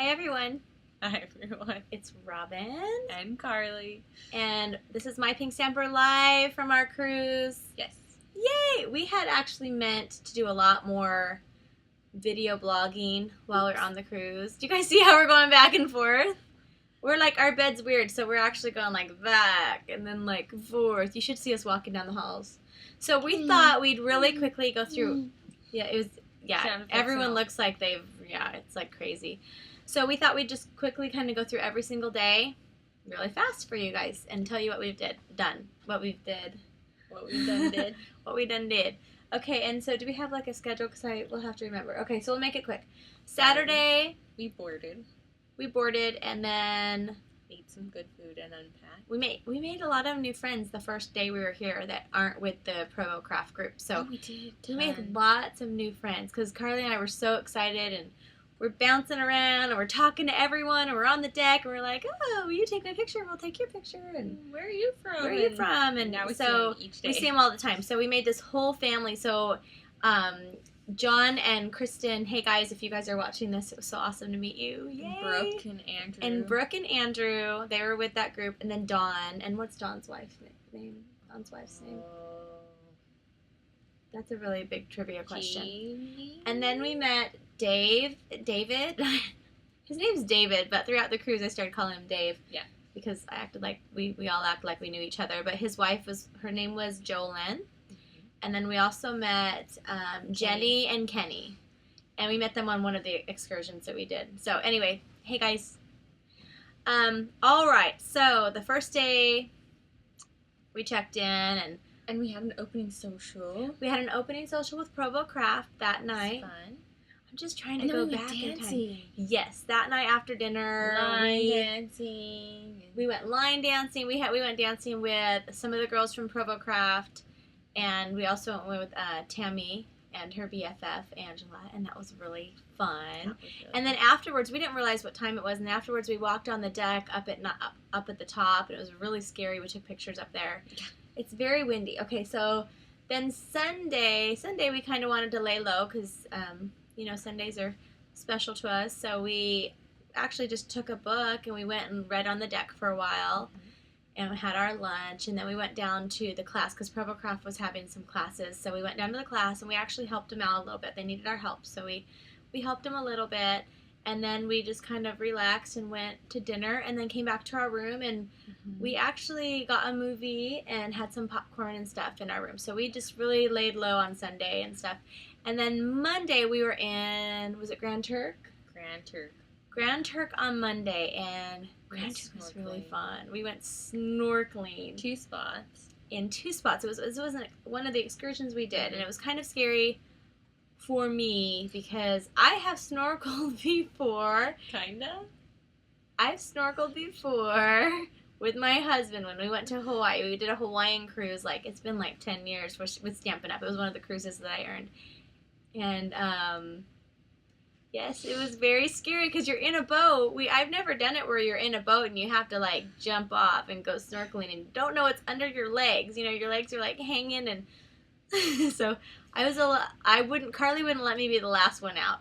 Hi everyone, Hi everyone. it's Robin, And Carlee. and this is My Pink Stamper live from our cruise. Yes. Yay! We had actually meant to do a lot more video blogging while we're on the cruise. Do you guys see how we're going back and forth? We're like, our bed's weird, so we're actually going like back and then like forth. You should see us walking down the halls. So we thought we'd really quickly go through. Everyone looks like it's like crazy. So we thought we'd just quickly kind of go through every single day really fast for you guys and tell you what we done. What we done did. What we done did. Okay, and so do we have like a schedule? Because we'll have to remember. Okay, so we'll make it quick. Saturday, we boarded, and then ate some good food and unpacked. We made a lot of new friends the first day we were here that aren't with the Provo Craft group. So we did. We made lots of new friends because Karlee and I were so excited, and we're bouncing around and we're talking to everyone and we're on the deck and we're like, oh, will you take my picture? We'll take your picture. And where are you from? Where are you from? And now we see so them each day. we see them all the time. So we made this whole family. So John and Kristen, hey guys, if you guys are watching this, it was so awesome to meet you. Yay! Brooke and Andrew. And Brooke and Andrew, they were with that group. And then Dawn. And what's Dawn's wife's name? Dawn's wife's name. That's a really big trivia question. Jeannie? And then we met David. His name's David, but throughout the cruise I started calling him Dave. Yeah. Because I acted like we all acted like we knew each other. But his wife her name was Jolyn. And then we also met Jenny and Kenny. And we met them on one of the excursions that we did. So anyway, hey guys. All right, so the first day we checked in and we had an opening social. We had an opening social with Provo Craft that night. Fun. I'm just trying to go back in time. Yes, that night after dinner. Line dancing. We went line dancing. We went dancing with some of the girls from Provo Craft. And we also went with Tammy and her BFF, Angela, and that was really fun. And then afterwards, we didn't realize what time it was, and afterwards we walked on the deck up at the top, and it was really scary. We took pictures up there. It's very windy. Okay, so then Sunday we kind of wanted to lay low because, Sundays are special to us, so we actually just took a book and we went and read on the deck for a while. And we had our lunch, and then we went down to the class because Provo Craft was having some classes. So we went down to the class, and we actually helped them out a little bit. They needed our help, so we helped them a little bit. And then we just kind of relaxed and went to dinner, and then came back to our room, and we actually got a movie and had some popcorn and stuff in our room. So we just really laid low on Sunday and stuff. And then Monday we were in, was it Grand Turk? Grand Turk on Monday, and Grand Turk was really fun. We went snorkeling. In two spots. It wasn't one of the excursions we did, and it was kind of scary for me because I have snorkeled before. Kinda? I've snorkeled before with my husband when we went to Hawaii. We did a Hawaiian cruise. It's been 10 years with Stampin' Up. It was one of the cruises that I earned. And, yes, it was very scary because you're in a boat. I've never done it where you're in a boat and you have to jump off and go snorkeling and you don't know what's under your legs. Your legs are hanging, and so Karlee wouldn't let me be the last one out.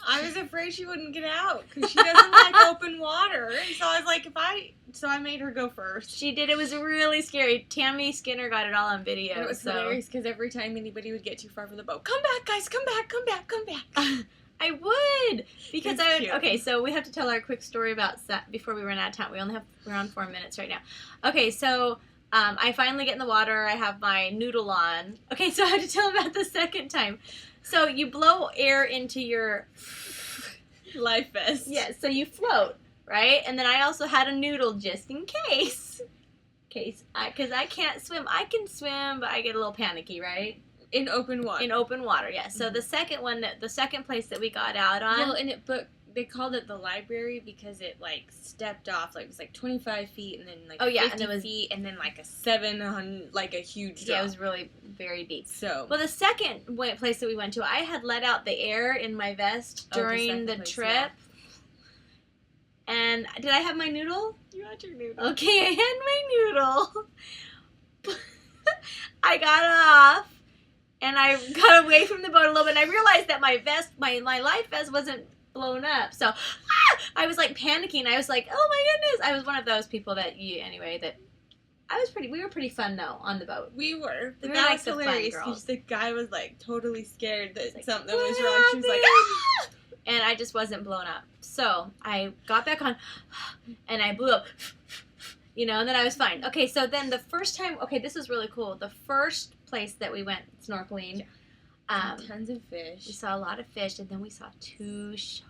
I was afraid she wouldn't get out because she doesn't like open water. And so I was like, so I made her go first. She did. It was really scary. Tammy Skinner got it all on video. And it was hilarious because every time anybody would get too far from the boat, come back, guys, come back. I would, because okay, so we have to tell our quick story about before we run out of time. We're on 4 minutes right now. Okay, so I finally get in the water. I have my noodle on. Okay, so I have to tell about the second time. So you blow air into your life vest. Yes, so you float, right? And then I also had a noodle just in case. Because I can't swim. I can swim, but I get a little panicky, right? In open water. Yes. So the second place that we got out on. Well, and they called it the library because it stepped off. It was 25 feet and then 50 feet and then a 7 on a huge drop. Yeah, it was really very deep. So. Well, the second place that we went to, I had let out the air in my vest during the trip. Yeah. And did I have my noodle? You had your noodle. Okay, I had my noodle. I got off. And I got away from the boat a little bit, and I realized that my life vest wasn't blown up. So I was like panicking. I was like, oh my goodness. I was one of those people that we were pretty fun though on the boat. We were. But We were that like was the fun hilarious girls. because the guy was like totally scared that like, something "What was wrong. She was like, ah! And I just wasn't blown up. So I got back on and I blew up, and then I was fine. Okay, so then the first time, this was really cool. The first place that we went snorkeling, tons of fish. we saw a lot of fish, and then we saw 2 sharks.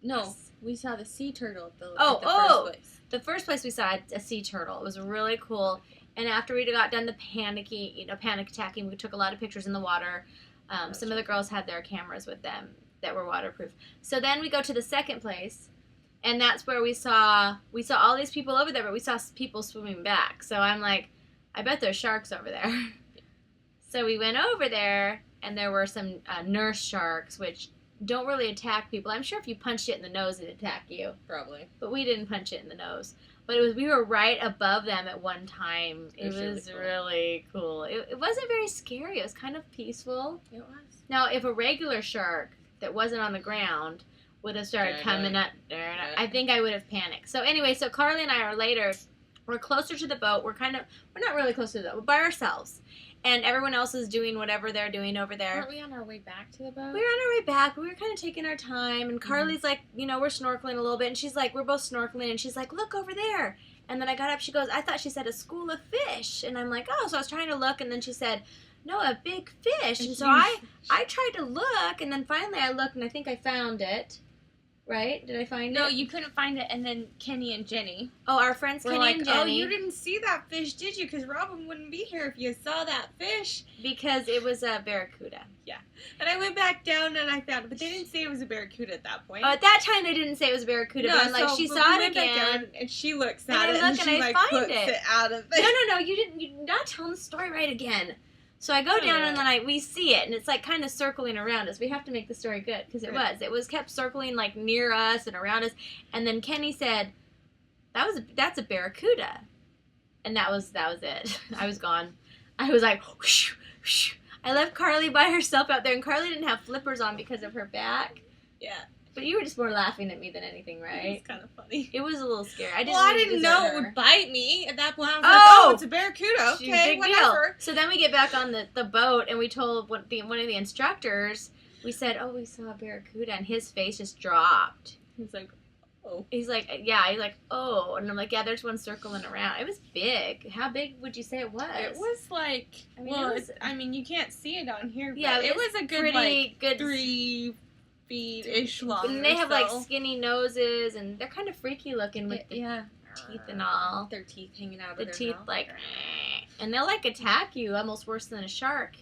No, we saw the sea turtle at the first place. The first place we saw a sea turtle. It was really cool. And after we got done the panic attacking, we took a lot of pictures in the water. Some of the girls had their cameras with them that were waterproof. So then we go to the second place, and that's where we saw all these people over there, but we saw people swimming back. So I'm like, I bet there's sharks over there. So we went over there, and there were some nurse sharks, which don't really attack people. I'm sure if you punched it in the nose, it'd attack you. Probably. But we didn't punch it in the nose. But we were right above them at one time. It was really cool. It wasn't very scary. It was kind of peaceful. It was. Now, if a regular shark that wasn't on the ground would have started coming up, I think I would have panicked. So anyway, so Karlee and I are later. We're closer to the boat. We're not really close to the boat. We're by ourselves. And everyone else is doing whatever they're doing over there. Weren't we on our way back to the boat? We were on our way back. We were kind of taking our time. And Carly's like, we're snorkeling a little bit. And she's like, we're both snorkeling. And she's like, look over there. And then I got up. She goes, I thought she said a school of fish. And I'm like, oh. So I was trying to look. And then she said, no, a big fish. And so I tried to look. And then finally I looked. And I think I found it. Right? Did I find it? No, you couldn't find it. And then Kenny and Jenny. Oh, our friends Kenny and Jenny. Oh, you didn't see that fish, did you? Because Robin wouldn't be here if you saw that fish. Because it was a barracuda. Yeah. And I went back down and I found it. But they didn't say it was a barracuda at that point. Oh, at that time they didn't say it was a barracuda. No, but she saw it again. And she looks at it and she puts it out of it. No, you didn't. You're not telling the story right again. So I go down and then we see it, and it's like kind of circling around us. We have to make the story good because it was kept circling like near us and around us. And then Kenny said, "That's a barracuda," and that was it. I was gone. I was like, whoosh, whoosh. I left Karlee by herself out there, and Karlee didn't have flippers on because of her back. Yeah. But you were just more laughing at me than anything, right? It was kind of funny. It was a little scary. I didn't know it would bite me at that point. I was like, oh, it's a barracuda. Okay, whatever. Deal. So then we get back on the boat, and we told one of the instructors, we said, oh, we saw a barracuda, and his face just dropped. He's like, oh. He's like, yeah. He's like, oh. And I'm like, yeah, there's one circling around. It was big. How big would you say it was? It was like, you can't see it on here, but yeah, it was a good 3 feet-ish long. And they have like skinny noses, and they're kind of freaky looking with the teeth and all. Their teeth hanging out of their teeth mouth. Like, and they'll like attack you almost worse than a shark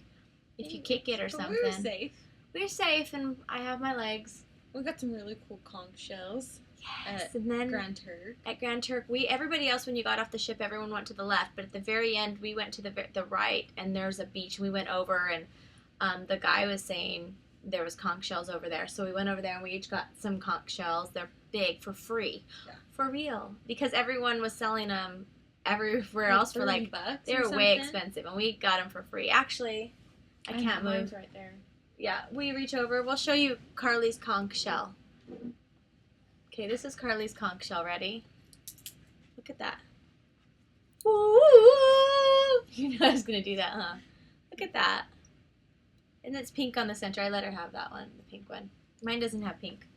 if you kick it or something. We were safe. We're safe, and I have my legs. We got some really cool conch shells. Yes, and then at Grand Turk, everybody else, when you got off the ship, everyone went to the left, but at the very end, we went to the right, and there's a beach. We went over, and the guy was saying there was conch shells over there, so we went over there, and we each got some conch shells. They're big for free, for real, because everyone was selling them everywhere else for like $30 they were way expensive, and we got them for free. Actually, I can't move. Mine's right there. Yeah, we reach over. We'll show you Karlee's conch shell. Okay, this is Karlee's conch shell. Ready? Look at that. Ooh! You know I was going to do that, huh? Look at that. And it's pink on the center. I let her have that one, the pink one. Mine doesn't have pink,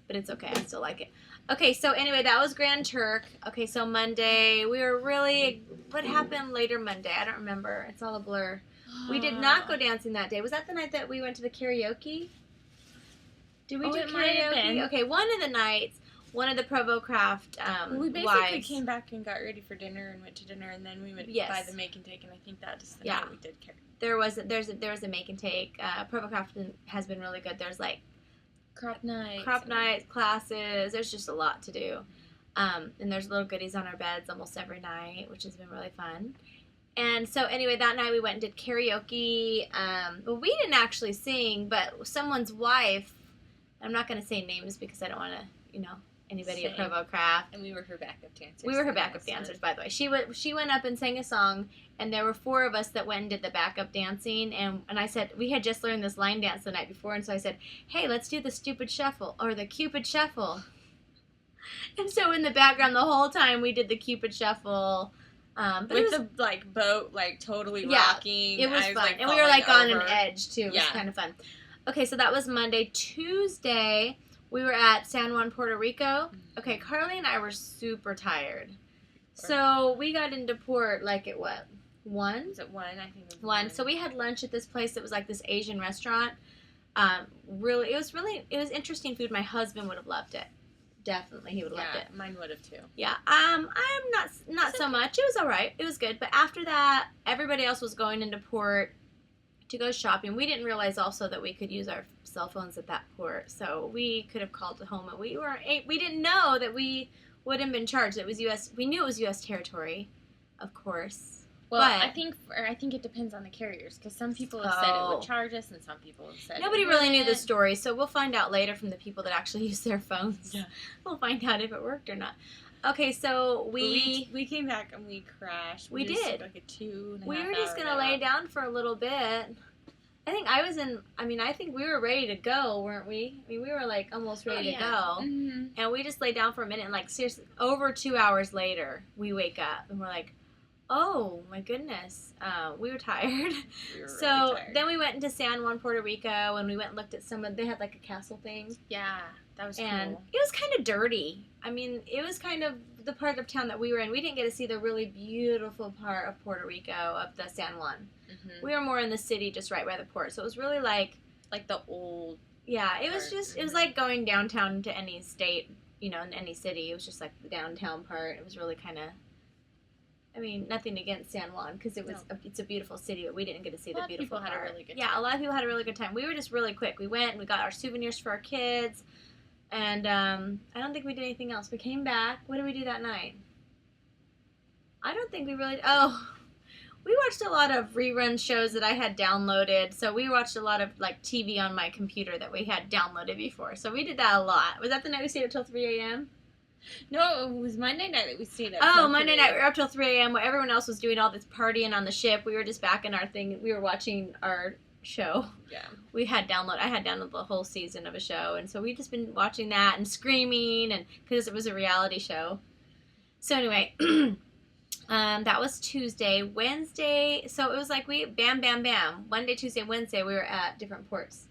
but it's okay. I still like it. Okay, so anyway, that was Grand Turk. Okay, so Monday, what happened later Monday? I don't remember. It's all a blur. We did not go dancing that day. Was that the night that we went to the karaoke? Did we do karaoke? Okay, one of the nights, one of the Provo Craft we basically wives came back and got ready for dinner and went to dinner, and then we went by the make and take, and I think that is the night we did karaoke. There was a make and take. Provo Craft has been really good. There's like crop nights, classes. There's just a lot to do. And there's little goodies on our beds almost every night, which has been really fun. And so anyway, that night we went and did karaoke. Well, we didn't actually sing, but someone's wife, I'm not going to say names because I don't want to, anybody at Provo Craft. And we were her backup dancers. We were her backup dancers, by the way. She went up and sang a song, and there were 4 of us that went and did the backup dancing. And I said, we had just learned this line dance the night before, and so I said, hey, let's do the stupid shuffle, or the Cupid shuffle. And so in the background, the whole time, we did the Cupid shuffle. With the, like, boat, like, totally rocking. It was fun. Like, and we were, like, on an edge, too. It was kind of fun. Okay, so that was Monday. Tuesday, we were at San Juan, Puerto Rico. Okay, Karlee and I were super tired. So we got into port, like, at what? 1? Was it 1? I think it was 1. So we had lunch at this place that was, like, this Asian restaurant. It was interesting food. My husband would have loved it. Definitely, he would have loved it. Mine would have too. Yeah, I'm not so much. It was all right. It was good. But after that, everybody else was going into port to go shopping. We didn't realize also that we could use our cell phones at that port, so we could have called home. And we didn't know that we wouldn't have been charged. It was U.S. We knew it was U.S. territory, of course. Well, I think it depends on the carriers, because some people have said it would charge us, and some people have said nobody really knew the story. So we'll find out later from the people that actually use their phones. Yeah, we'll find out if it worked or not. Okay, so we came back and we crashed. We did like a 2.5 We were just gonna lay down for a little bit. I think we were ready to go, weren't we? I mean, we were like almost ready to go, mm-hmm. And we just laid down for a minute. And like seriously, over 2 hours later, we wake up and we're like, oh my goodness, we were tired. We were so really tired. Then we went into San Juan, Puerto Rico, and we went and looked at they had like a castle thing. Yeah, that was and cool. It was kind of dirty. I mean, it was kind of the part of town that we were in. We didn't get to see the really beautiful part of Puerto Rico, of the San Juan. Mm-hmm. We were more in the city, just right by the port. So it was really like the old. Yeah, it was just it was like going downtown to any state, in any city. It was just like the downtown part. It was really kind of. I mean, nothing against San Juan, because it's a beautiful city, but we didn't get to see the beautiful part. A lot of people had a really good time. Yeah, a lot of people had a really good time. We were just really quick. We went and we got our souvenirs for our kids, and I don't think we did anything else. We came back. What did we do that night? I don't think we really... we watched a lot of rerun shows that I had downloaded. So we watched a lot of like TV on my computer that we had downloaded before. So we did that a lot. Was that the night we stayed up till 3 a.m.? No, it was Monday night that we stayed up. Oh, Monday night we were up till 3 a.m. While everyone else was doing all this partying on the ship. We were just back in our thing. We were watching our show. Yeah. I had downloaded the whole season of a show, and so we've just been watching that and screaming, and because it was a reality show. So anyway, that was Tuesday. Wednesday, so it was like we bam, bam, bam. Monday, Tuesday, Wednesday, we were at different ports.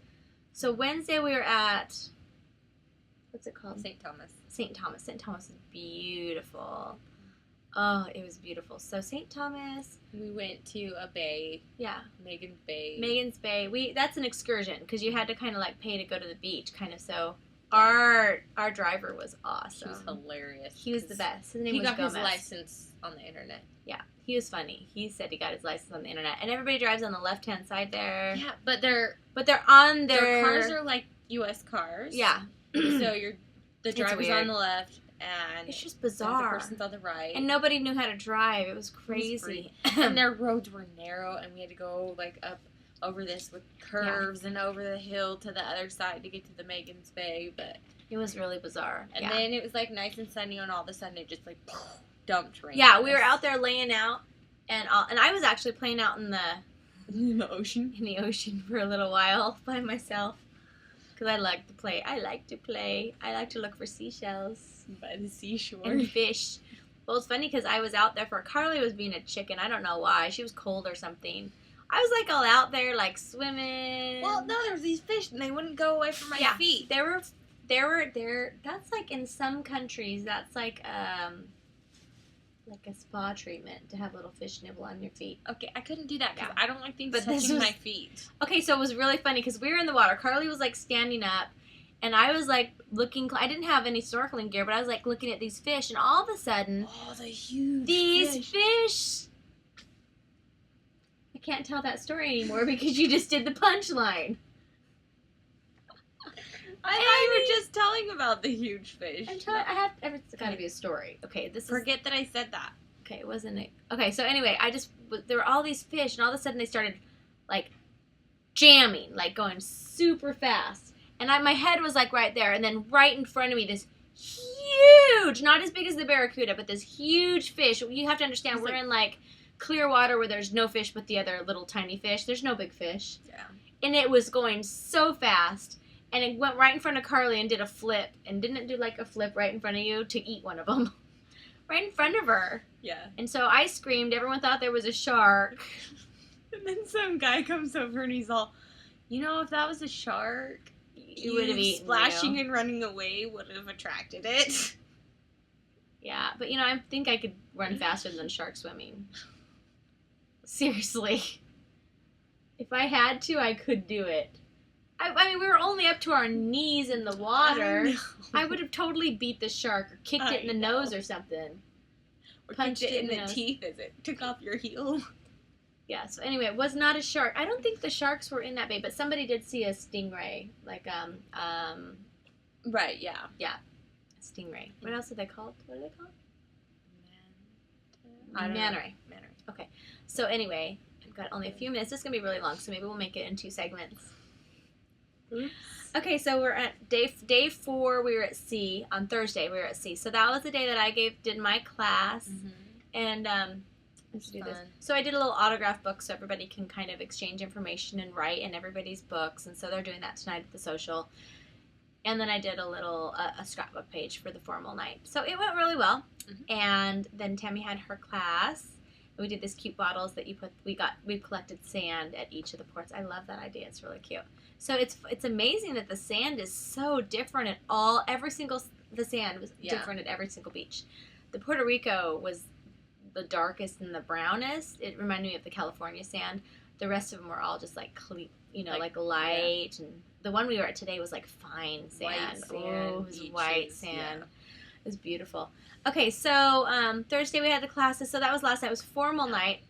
So Wednesday we were at, what's it called? St. Thomas. St. Thomas. St. Thomas is beautiful. Oh, it was beautiful. So St. Thomas. We went to a bay. Yeah. Megan's Bay. Megan's Bay. That's an excursion because you had to kind of like pay to go to the beach, kind of. So our driver was awesome. He was hilarious. He was the best. His name was Gomez. He got his license on the internet. Yeah, he was funny. He said he got his license on the internet, and everybody drives on the left-hand side there. Yeah, but they're on their cars are like U.S. cars. Yeah. So the driver's on the left, and it's just bizarre. The person's on the right, and nobody knew how to drive. It was crazy. And their roads were narrow, and we had to go like up over this with curves and over the hill to the other side to get to the Megan's Bay. But it was really bizarre. And then it was like nice and sunny, and all of a sudden it just like dumped rain. Yeah, we were out there laying out, and I was actually playing out in the ocean. In the ocean for a little while by myself. Because I like to play. I like to look for seashells. By the seashore. And fish. Well, it's funny because I was out there Karlee was being a chicken. I don't know why. She was cold or something. I was like all out there like swimming. Well, no, there was these fish and they wouldn't go away from my feet. There were, that's like in some countries, that's like a spa treatment to have little fish nibble on your feet. Okay, I couldn't do that because I don't like things touching my feet. Okay, so it was really funny because we were in the water. Karlee was like standing up, and I was like looking. I didn't have any snorkeling gear, but I was like looking at these fish, and all of a sudden, the huge these fish. I can't tell that story anymore because you just did the punchline. I thought you were just telling about the huge fish. It's got to be a story. Okay, forget that I said that. Okay, it wasn't it. Okay, so anyway, there were all these fish, and all of a sudden they started, like, jamming, like, going super fast. And my head was, like, right there, and then right in front of me, this huge, not as big as the barracuda, but this huge fish. You have to understand, we're in like clear water where there's no fish but the other little tiny fish. There's no big fish. Yeah. And it was going so fast. And it went right in front of Karlee and did a flip. And didn't it do like a flip right in front of you to eat one of them? Right in front of her. Yeah. And so I screamed. Everyone thought there was a shark. And then some guy comes over and he's all, you know, if that was a shark, you would have eaten splashing you. And running away would have attracted it. Yeah, but you know, I think I could run faster than shark swimming. Seriously. If I had to, I could do it. I mean, we were only up to our knees in the water. I would have totally beat the shark or kicked it in the nose or something. Or punched it in the teeth as it took off your heel. Yeah, so anyway, it was not a shark. I don't think the sharks were in that bay, but somebody did see a stingray. Like, Right, yeah. Yeah, a stingray. What else are they called? What are they called? Manta ray. Okay, so anyway, I've got only a few minutes. This is going to be really long, so maybe we'll make it in 2 segments. Oops. Okay, so we're at day 4. We were at sea. On Thursday, we were at sea. So that was the day that I did my class. Mm-hmm. And let's do this. So I did a little autograph book so everybody can kind of exchange information and write in everybody's books. And so they're doing that tonight at the social. And then I did a little a scrapbook page for the formal night. So it went really well. Mm-hmm. And then Tammy had her class. We did these cute bottles that we collected sand at each of the ports. I love that idea. It's really cute. So it's amazing that the sand is so different at the sand was different at every single beach. The Puerto Rico was the darkest and the brownest. It reminded me of the California sand. The rest of them were all just like clean, you know, like light. Yeah. And the one we were at today was like fine sand. Oh, it was white sand. Yeah. It was beautiful. Okay, so Thursday we had the classes. So that was last night. It was formal night.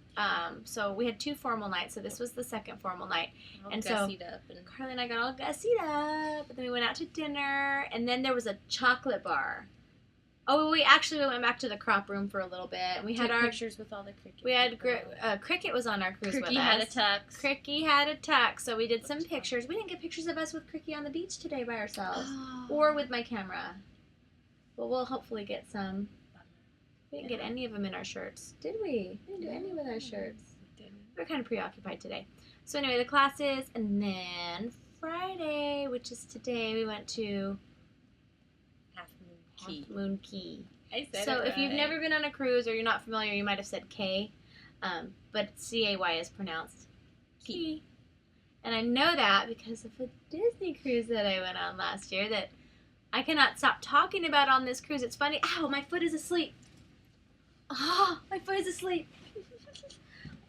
So we had 2 formal nights. So this was the second formal night. And so Karlee and I got all gussied up. But then we went out to dinner. And then there was a chocolate bar. Oh, we went back to the crop room for a little bit. And we had our pictures with all the Cricut. We had Cricut was on our cruise with us. Cricket had a tux. So we did some pictures. We didn't get pictures of us with Cricket on the beach today by ourselves. Or with my camera. But we'll hopefully get some. We didn't get any of them in our shirts, did we? We didn't do any with our shirts. We were kind of preoccupied today. So anyway, the classes, and then Friday, which is today, we went to Half Moon Key. I said so it if you've never been on a cruise or you're not familiar, you might have said K, but C-A-Y is pronounced Key. And I know that because of a Disney cruise that I went on last year that I cannot stop talking about on this cruise. It's funny. Ow, my foot is asleep. Oh, my foot is asleep.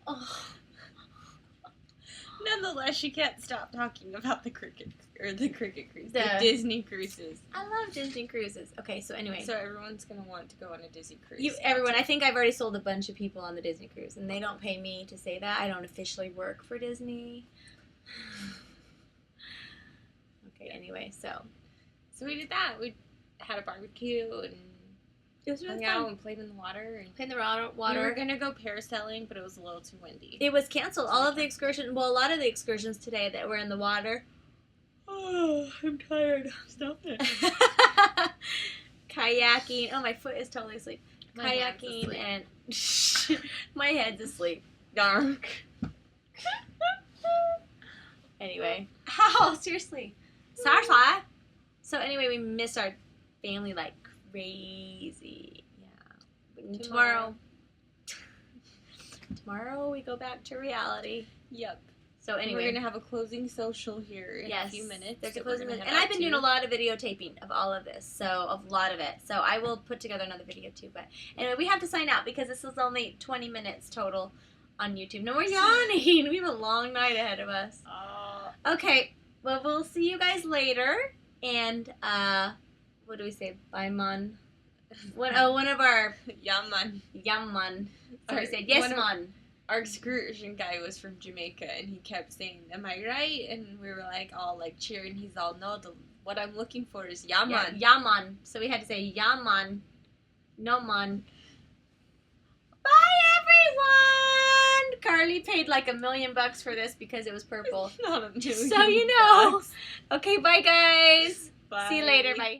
Oh. Nonetheless, she can't stop talking about the Cricut cruise. The Disney cruises. I love Disney cruises. Okay, so anyway. So everyone's going to want to go on a Disney cruise. Everyone. I think I've already sold a bunch of people on the Disney cruise, and they don't pay me to say that. I don't officially work for Disney. Okay, anyway, so we did that. We had a barbecue and it was really hung out and played in the water. Played in the water. We were going to go parasailing, but it was a little too windy. It was canceled. All of the excursions, a lot of the excursions today that were in the water. Oh, I'm tired. Stop it. Kayaking. Oh, my foot is totally asleep. Kayaking and my head's asleep. Dark. Anyway. Ow, seriously. So anyway, we missed our family like crazy. Yeah. But tomorrow we go back to reality. Yep. So anyway, we're gonna have a closing social here in a few minutes. There's a closing minute. And I've been doing a lot of videotaping of all of this, so a lot of it. So I will put together another video too. But anyway, we have to sign out because this is only 20 minutes total on YouTube. No more yawning. We have a long night ahead of us. Okay. Well, we'll see you guys later. And what do we say? Bye, man. One of our Yaman. So we said yes, man. Our excursion guy was from Jamaica, and he kept saying, "Am I right?" And we were like all like cheering. He's all, "No, what I'm looking for is Yaman." Yeah, Yaman. So we had to say Yaman. No man. Bye, everyone. Karlee paid like $1 million for this because it was purple. Not $1 million. So you know. Okay, bye guys. Bye. See you later. Bye.